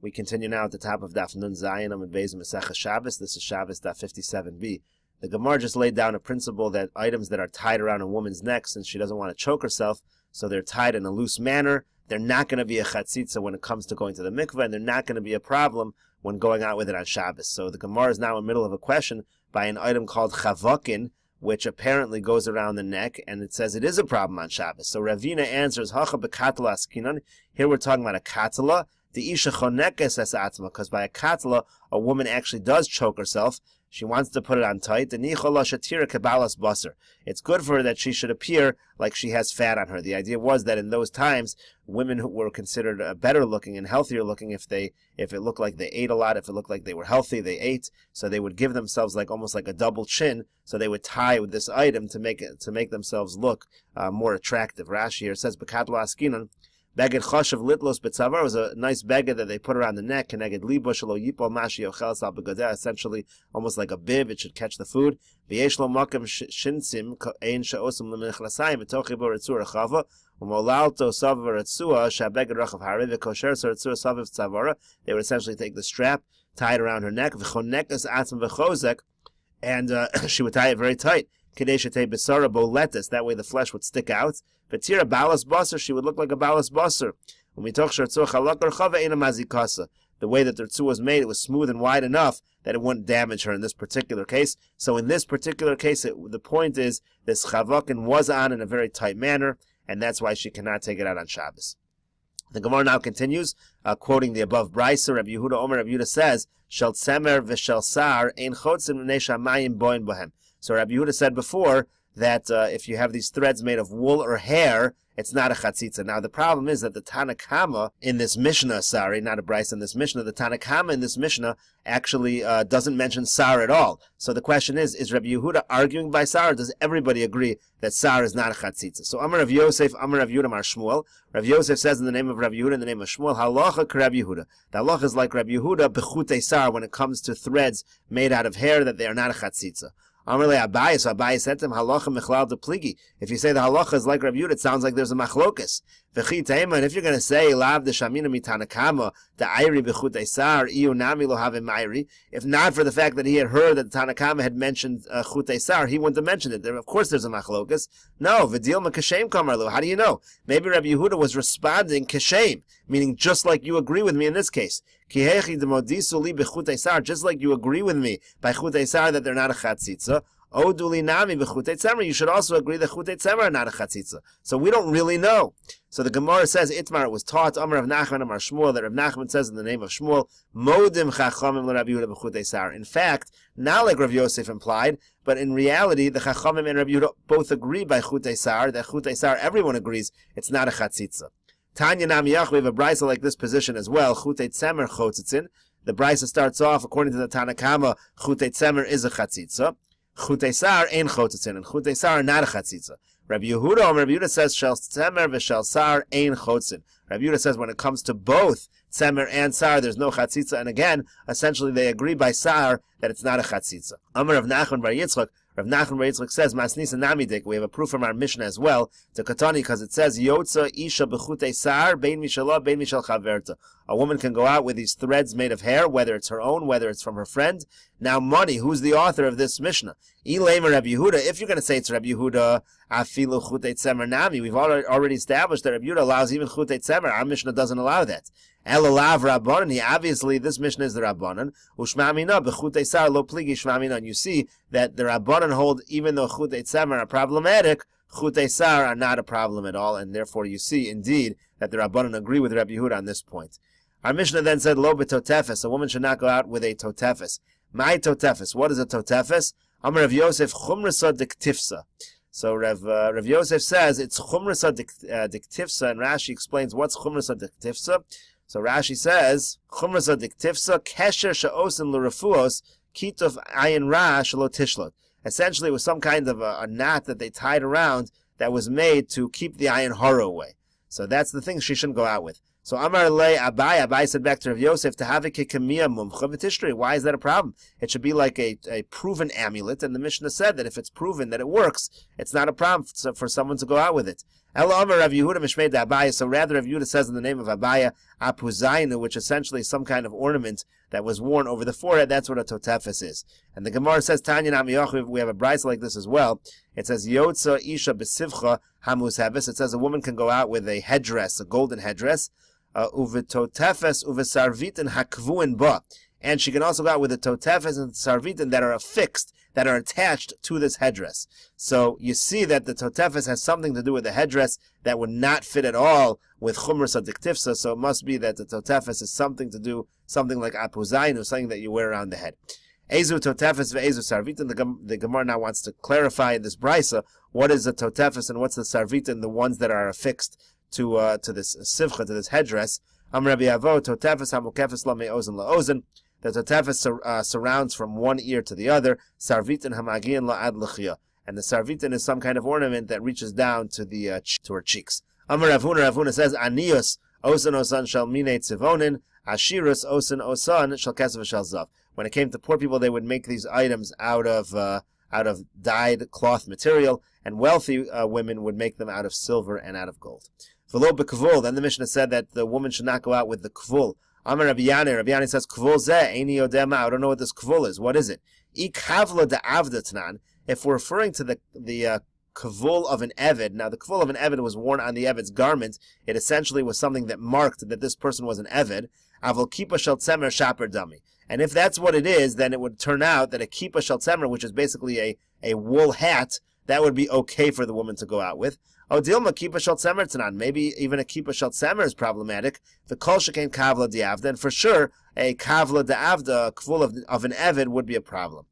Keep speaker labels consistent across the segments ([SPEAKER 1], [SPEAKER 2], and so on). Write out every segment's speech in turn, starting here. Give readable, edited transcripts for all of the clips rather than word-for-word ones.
[SPEAKER 1] We continue now at the top of Daf Nun Zayin Amud Beis Meseches Shabbos. This is Shabbos Daf 57b. The Gemara just laid down a principle that items that are tied around a woman's neck, since she doesn't want to choke herself, so they're tied in a loose manner, they're not going to be a chatzitza when it comes to going to the mikveh, and they're not going to be a problem when going out with it on Shabbos. So the Gemara is now in the middle of a question by an item called chavokin, which apparently goes around the neck, and it says it is a problem on Shabbos. So Ravina answers, Hacha bekatala askinan. Here we're talking about a katala. The isha chonekes es atzma, because by a katala, a woman actually does choke herself. She wants to put it on tight. The nichola shatira kebalas basar. It's good for her that she should appear like she has fat on her. The idea was that in those times, women who were considered better looking and healthier looking, if it looked like they ate a lot, if it looked like they were healthy, they ate. So they would give themselves like almost like a double chin. So they would tie with this item to make themselves look more attractive. Rashi here says bekatla askinan. Beged choshev litlos betzavar was a nice beged that they put around the neck. Keneged libo shelo yipol mashi yochel sal begodeh, essentially almost like a bib. It should catch the food. V'yesh lo makom shinsim ein she'osim lemechlasayim v'tochi bo ritzur rechava u'molalto savar ritzua shabeged rachav hariv v'kosher so ritzur saviv tzavara. They would essentially take the strap, tie it around her neck, v'chonekas atzim v'chozek, and she would tie it very tight. Kadeshatei besara boletis. That way the flesh would stick out. V'tira balas basar. She would look like a balas basar. When we talk shartzur chalak rechava ena mazikasa. The way that the tzur was made, it was smooth and wide enough that it wouldn't damage her in this particular case. So in this particular case, the point is this chavakin was on in a very tight manner, and that's why she cannot take it out on Shabbos. The Gemara now continues, quoting the above brisa. Rabbi Yehuda Omer, Rabbi Yehuda says, "Shel tzemer v'shel sar ein chotzim v'nei shamayim boin bohem." So Rabbi Yehuda said before that if you have these threads made of wool or hair, it's not a chatzitza. Now the problem is that the Tanakama in this Mishnah, not a brisa in this Mishnah, the Tanakama in this Mishnah actually doesn't mention sar at all. So the question is Rabbi Yehuda arguing by sar, or does everybody agree that sar is not a chatzitza? So Amar Rav Yosef, Amar Rav Yehuda Mar Shmuel. Rav Yosef says in the name of Rav Yehuda, in the name of Shmuel, halacha k'Rav Yehuda. The halacha is like Rav Yehuda bechutei sar when it comes to threads made out of hair that they are not a chatzitza. Amarle Abai, so Abai said to him, halacha mechlal de pligi. If you say the halacha is like Rabbi Yehuda, it sounds like there's a machlokas. V'chi teima, and if you're going to say, lav de shamina mitanakama, the ayri b'chutei sar, iu nami lo have mayri, if not for the fact that he had heard that the Tanakama had mentioned chutei sar, he wouldn't have mentioned it. Of course there's a machlokas. No, v'dilma kashem kamarlu. How do you know? Maybe Rabbi Yehuda was responding kashem, meaning just like you agree with me in this case. Kihechi demodisu li b'chutei sar, just like you agree with me by chutei sar that they're not a chatzitza. Oduli nami b'chutei tzemer, you should also agree that chutei tzemer are not a chatzitza. So we don't really know. So the Gemara says, Itmar, it was taught, Amar Rav Nachman, Amar Shmuel, that Rav Nachman says in the name of Shmuel, Modim chachamim l'Rabbi Yehuda b'chutei sar. In fact, not like Rav Yosef implied, but in reality, the chachamim and Rabbi Yehuda both agree by chutei sar, that chutei sar, everyone agrees, it's not a chatzitza. Tanya Nam Yach, we have a brisa like this position as well, chutei tzemer chotzitzin. The brisa starts off, according to the Tanakama, chutei tzemer is a chatzitza. Chutei sar ein chotzitzin, and chutei sar are not a chatzitza. Rabbi Yehuda says shel tzemer v'shel sar ein chotzin. Rabbi Yehuda says when it comes to both tzemer and sar, there's no chatzitza, and again, essentially they agree by sar that it's not a chatzitza. Amar Rav Nachman bar Yitzchak, Rav Nachman bar Yitzchak says, Masnisa namidik, we have a proof from our Mishnah as well, to Katani, because it says, Yotza isha b'chutei sar, bein mishalah, bein mishal chaverta. A woman can go out with these threads made of hair, whether it's her own, whether it's from her friend. Now, money, who's the author of this Mishnah? Ilema Rabbi Yehuda, if you're going to say it's Rabbi Yehuda, afilu chutei tzemer nami, we've already established that Rabbi Yehuda allows even chutei tzemer. Our Mishnah doesn't allow that. Elalav Rabbanan, obviously this Mishnah is the Rabbanan. Ushmamina b'chutei sar lo pligi shmamina. You see that the Rabbanan hold, even though chutei tzemer are problematic, chutei sar are not a problem at all, and therefore you see indeed that the Rabbanan agree with Rabbi Yehuda on this point. Our Mishnah then said lo b'totefes, a woman should not go out with a totefes. My totefes, what is a totefes? Amar Rav Yosef chumrasa diktifsa. So Rav Yosef says it's chumrasa diktifsa, and Rashi explains what's chumrasa diktifsa. So Rashi says, Chumrasa diktifsa, kesher sha'osin l'refuos, kitov ayin ra shelo tishlot. Essentially, it was some kind of a knot that they tied around that was made to keep the ayin hara away. So that's the thing she shouldn't go out with. So Amar le Abai, Abai said back to Rav Yosef, to have a kikamiya mumcha v'tishtri. Why is that a problem? It should be like a proven amulet, and the Mishnah said that if it's proven that it works, it's not a problem for someone to go out with it. Ela Amar Rav Yehuda Mishmei de Abaya. So rather, Rav Yehuda says in the name of Abaya, Apuzainu, which essentially is some kind of ornament that was worn over the forehead. That's what a totefes is. And the Gemara says, Tanya Nam Yochav, we have a brisa like this as well. It says, Yotza Isha Besivcha Hamus Havis. It says a woman can go out with a headdress, a golden headdress, Uvetotefes Uvesarvitin Hakvuin Ba. And she can also go out with the totefes and sarvitin that are affixed, that are attached to this headdress. So you see that the totefes has something to do with the headdress that would not fit at all with chumras adiktifsa. So it must be that the totefes is something to do, something like apuzainu, something that you wear around the head. Ezu totefes ve'ezu sarvitin. The Gemara now wants to clarify in this brisa what is the totefes and what's the sarvitin, the ones that are affixed to this sivcha, to this headdress. Am Rabbi Avo totefes hamukefes la me'ozen la'ozen. The totefes surrounds from one ear to the other. Sarvitin hamagian la'ad l'chia. And the sarvitin is some kind of ornament that reaches down to the to her cheeks. Amar Rav Huna says, Anius osan shel mine tzivonin, ashirus osan shel kesef shel zav. When it came to poor people, they would make these items out of dyed cloth material, and wealthy women would make them out of silver and out of gold. V'lo b'kvul. Then the Mishnah said that the woman should not go out with the kvul. Amar Rabbi Yani says, Kvul zeh, eini yodeh ma. I don't know what this kvul is. What is it? Ikavla de avdatnan. If we're referring to the kvul of an eved, now the kvul of an eved was worn on the eved's garment. It essentially was something that marked that this person was an eved. Avol kipa shel tzemer shaper dami. And if that's what it is, then it would turn out that a kipa shel tzemer, which is basically a wool hat, that would be okay for the woman to go out with. Oh, Dilma kipa shel tzemer tanan. Maybe even a kipa shel tzemer is problematic. The kol shekain kavla diavda, and for sure a kavla diavda, a kvul of an eved, would be a problem.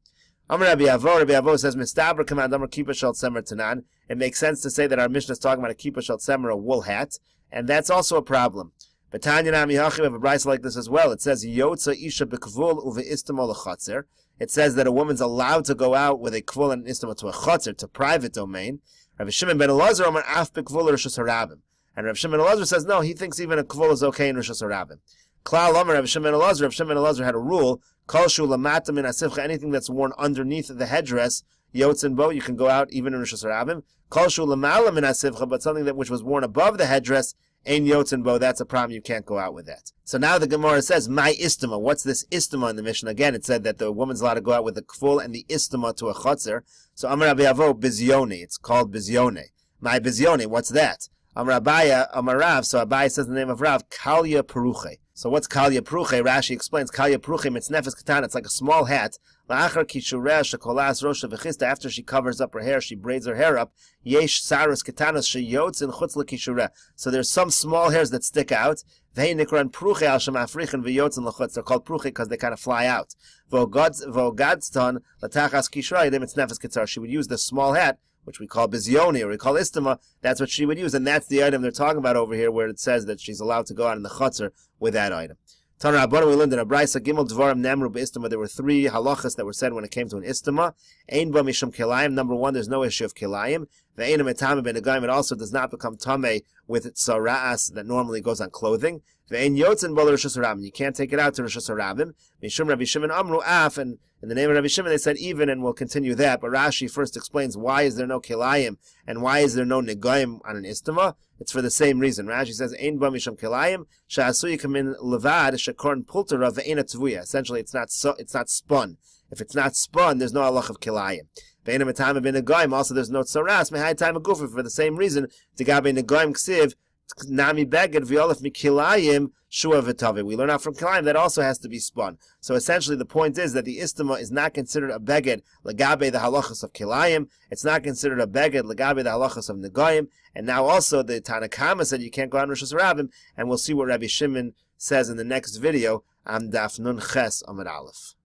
[SPEAKER 1] Amar Rabbi Avo says, Mistabra command Amar kipa shel tzemer tanan. It makes sense to say that our Mishnah is talking about a kipa shel tzemer, a wool hat, and that's also a problem. But Tanya Nami Hachim have a brisa like this as well. It says Yotza Isha bekvul uveistamo lechatzer. It says that a woman's allowed to go out with a kvul and an istama to a chatzer, to private domain. Rav Shimon ben Elazar Amar af bekvul rishus harabim. And Rav Shimon ben Elazar says no, he thinks even a kvul is okay in rishus harabim. Klal Amar Rav Shimon ben Elazar. Rav Shimon ben Elazar had a rule: kol shu lamata min asifcha, anything that's worn underneath the headdress, yotzin bo, you can go out even in rishus harabim. Kol shu lamala min asifcha, but something that which was worn above the headdress, ein yotzin bo, that's a problem. You can't go out with that. So now the Gemara says, my istama. What's this istama in the Mishnah? Again, it said that the woman's allowed to go out with the kvul and the istama to a chotzer. So Amar Rabbi Avo bizyoni. It's called bizyone. My bizyone. What's that? Amar Abaya, Amar Rav. So Abaya says the name of Rav, Kalya Peruche. So what's Kalya Peruche? Rashi explains, Kalya Peruche mitznefes katan. It's like a small hat. La'achar kishureh shekolas rosha v'chista. After she covers up her hair, she braids her hair up. Yesh sarus ketanos sheyotz in chutz lekishureh. So there's some small hairs that stick out. V'hei nikran pruche al shemafrichen v'yotz in lechutz. They're called pruche because they kind of fly out. V'ogadston latachas kishureh yedem mitznefes ketzar. She would use the small hat, which we call bizyoni or we call istama. That's what she would use, and that's the item they're talking about over here, where it says that she's allowed to go out in the chutzner with that item. Tana Rabbanan, we learned in a brisa, Gimel Dvarim Nemru B'istama. There were three halachas that were said when it came to an istama. Ein ba mishum kilayim. Number one, there's no issue of kilayim. Ve'ein metame ben negayim. It also does not become tameh with tzara'as that normally goes on clothing. Ve'ein yotzin bo l'rishus harabim. You can't take it out to rishus harabim. Mishum Rabbi Shimon Amru af, and in the name of Rabbi Shimon they said even, and we'll continue that. But Rashi first explains why is there no kilayim and why is there no negayim on an istama. It's for the same reason. Rashi says, Ein ba mishum kilayim, sha'asuyi kamin levad, shekorn pultera ve'ena tvuya. Essentially, it's not spun. If it's not spun, there's no halach of kilayim. Ve'ena metame ben negayim, also there's no tzaras, mehai time agufa, for the same reason, tigabe negayim ksiv, nami beged v'yolef mikilayim, shua v'tavi. We learn out from kilayim that also has to be spun. So essentially the point is that the istama is not considered a beged legabe the halachas of kilayim. It's not considered a beged legabe the halachas of negayim. And now also the Tanakama said you can't go out in Rishus Harabim, and we'll see what Rabbi Shimon says in the next video on Daf Nun Ches Amud Aleph.